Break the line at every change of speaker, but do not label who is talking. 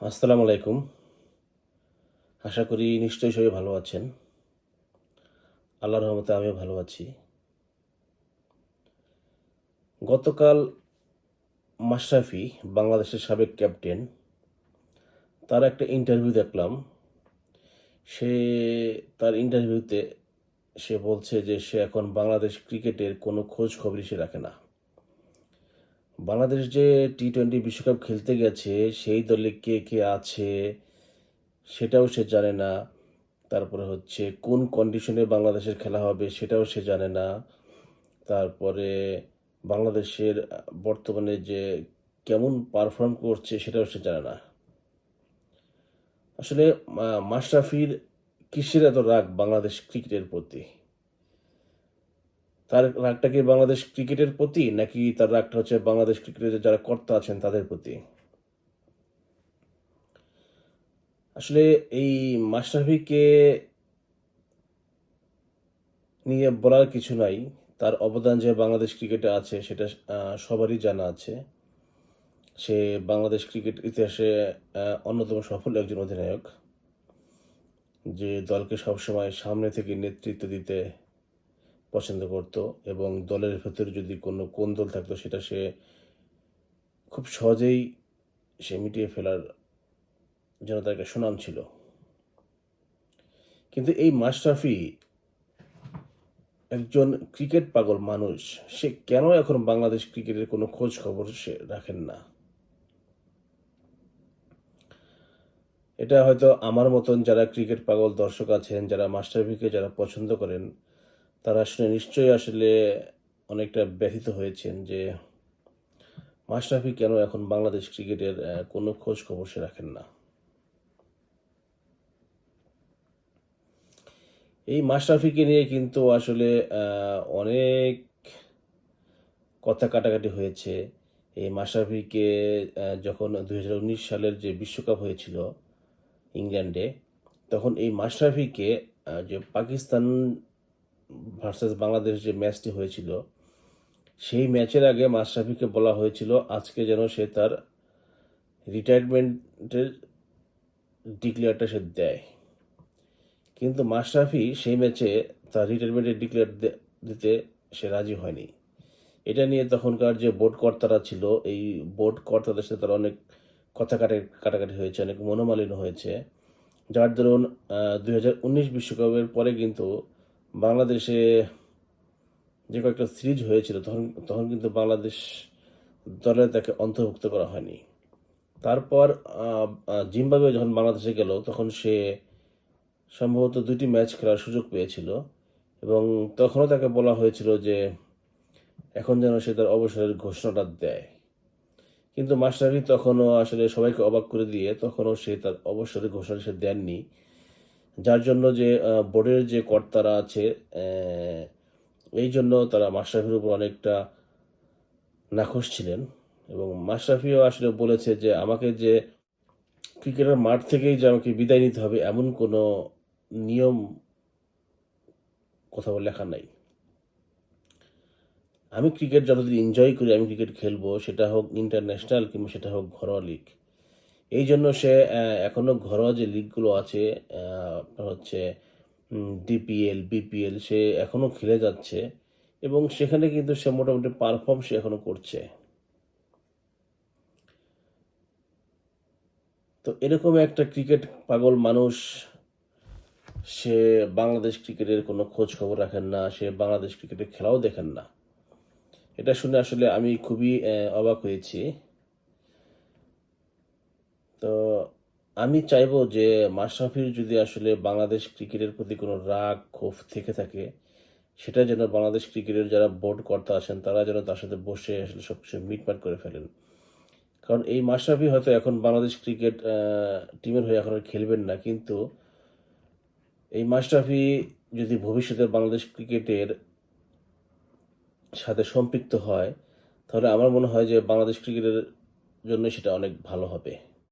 আসসালামু আলাইকুম। আশা করি নিশ্চয়ই সবাই ভালো আছেন। আল্লাহর রহমতে আমিও ভালো আছি। গতকাল মাশরাফি, বাংলাদেশের সাবেক ক্যাপ্টেন, তার একটা ইন্টারভিউ দেখলাম। সে তার ইন্টারভিউতে সে বলছে যে সে এখন বাংলাদেশ ক্রিকেটের কোনো খোঁজ খবরই সে রাখে না। বাংলাদেশ যে টি-20 বিশ্বকাপ খেলতে গেছে সেই দলে কে কে আছে সেটাও সে জানে না। তারপরে হচ্ছে কোন কন্ডিশনে বাংলাদেশের খেলা হবে সেটাও সে জানে না। তারপরে বাংলাদেশের বর্তমানে যে কেমন পারফর্ম করছে সেটাও সে জানে না। আসলে মাশরাফির কিসের এত রাগ বাংলাদেশ ক্রিকেটের প্রতি? তার রাগটা কি বাংলাদেশ ক্রিকেটের প্রতি নাকি তার রাগটা হচ্ছে বাংলাদেশ ক্রিকেটের যারা কর্তা আছেন তাদের প্রতি? আসলে এই মাশরাফিকে নিয়ে বলার কিছু নাই। তার অবদান যে বাংলাদেশ ক্রিকেটে আছে সেটা সবারই জানা আছে। সে বাংলাদেশ ক্রিকেট ইতিহাসে অন্যতম সফল একজন অধিনায়ক। যে দলকে সবসময় সামনে থেকে নেতৃত্ব দিতে পছন্দ করত এবং দলের ভেতরে যদি কোনো কোন্দল থাকতো সেটা সে খুব সহজেই মিটিয়ে ফেলার জন্য তার একটা সুনাম ছিল। কিন্তু এই মাশরাফি একজন ক্রিকেট পাগল মানুষ। সে কেন এখন বাংলাদেশ ক্রিকেটের কোনো খোঁজ খবর সে রাখেন না? এটা হয়তো আমার মতন যারা ক্রিকেট পাগল দর্শক আছেন, যারা মাশরাফিকে যারা পছন্দ করেন, তারা নিশ্চয়ই অনেকটা ব্যথিত হয়েছেন যে মাশরাফি কেন এখন বাংলাদেশ ক্রিকেটের কোনো খোঁজ খবর সে রাখেন না। এই মাশরাফিকে নিয়ে কিন্তু আসলে অনেক কথা কাটাকাটি হয়েছে। এই মাশরাফিকে যখন ২০১৯ সালের যে বিশ্বকাপ হয়েছিল ইংল্যান্ডে, তখন এই মাশরাফিকে যে পাকিস্তান ভার্সাস বাংলাদেশ যে ম্যাচটি হয়েছিল, সেই ম্যাচের আগে মাশরাফিকে বলা হয়েছিল আজকে যেন সে তার রিটায়ারমেন্টের ডিক্লেয়ারটা সে দেয়। কিন্তু মাশরাফি সেই ম্যাচে তার রিটায়ারমেন্টের ডিক্লেয়ার দিতে সে রাজি হয়নি। এটা নিয়ে তখনকার যে বোর্ড কর্তারা ছিল, এই বোর্ড কর্তাদের সাথে তার অনেক কথা কাটাকাটি হয়েছে, অনেক মনোমালিন্য হয়েছে। যার দরুন ২০১৯ বিশ্বকাপের পরে কিন্তু বাংলাদেশে যে কয়েকটা সিরিজ হয়েছিল তখন তখন কিন্তু বাংলাদেশ দলে তাকে অন্তর্ভুক্ত করা হয়নি। তারপর জিম্বাবুয়ে যখন বাংলাদেশে গেল তখন সে সম্ভবত ২টি ম্যাচ খেলার সুযোগ পেয়েছিল এবং তখনও তাকে বলা হয়েছিল যে এখন যেন সে তার অবসরের ঘোষণাটা দেয়। কিন্তু মাশরাফি তখনও আসলে সবাইকে অবাক করে দিয়ে তখনও সে তার অবসরের ঘোষণা সে দেননি। যার জন্য যে বোর্ডের যে কর্তারা আছে এই জন্য তারা মাশরাফির উপর অনেকটা নাখোশ ছিলেন এবং মাশরাফিও আসলে বলেছে যে আমাকে যে ক্রিকেটের মাঠ থেকেই যে আমাকে বিদায় নিতে হবে এমন কোনো নিয়ম কোথাও লেখা নাই। আমি ক্রিকেট যতদিন এনজয় করি আমি ক্রিকেট খেলবো সেটা হোক ইন্টারন্যাশনাল কিংবা সেটা হোক ঘরোয়া লিগ। এই জন্য সে এখনও ঘরোয়া যে লিগগুলো আছে আপনার হচ্ছে ডিপিএল, বিপিএল সে এখনও খেলে যাচ্ছে এবং সেখানে কিন্তু সে মোটামুটি পারফর্ম সে এখনও করছে। তো এরকম একটা ক্রিকেট পাগল মানুষ সে বাংলাদেশ ক্রিকেটের কোনো খোঁজ খবর রাখেন না, সে বাংলাদেশ ক্রিকেটের খেলাও দেখেন না। এটা শুনে আসলে আমি খুবই অবাক হয়েছি। তো আমি চাইবো যে মাশরাফির যদি আসলে বাংলাদেশ ক্রিকেটের প্রতি কোনো রাগ ক্ষোভ থেকে থাকে সেটা যেন বাংলাদেশ ক্রিকেটের যারা বোর্ড কর্তা আছেন তারা যেন তার সাথে বসে আসলে সবকিছু মিটমাট করে ফেলেন। কারণ এই মাশরাফি হয়তো এখন বাংলাদেশ ক্রিকেট টিমের হয়ে এখন আর খেলবেন না, কিন্তু এই মাশরাফি যদি ভবিষ্যতে বাংলাদেশ ক্রিকেটের সাথে সম্পৃক্ত হয় তাহলে আমার মনে হয় যে বাংলাদেশ ক্রিকেটের জন্য সেটা অনেক ভালো হবে।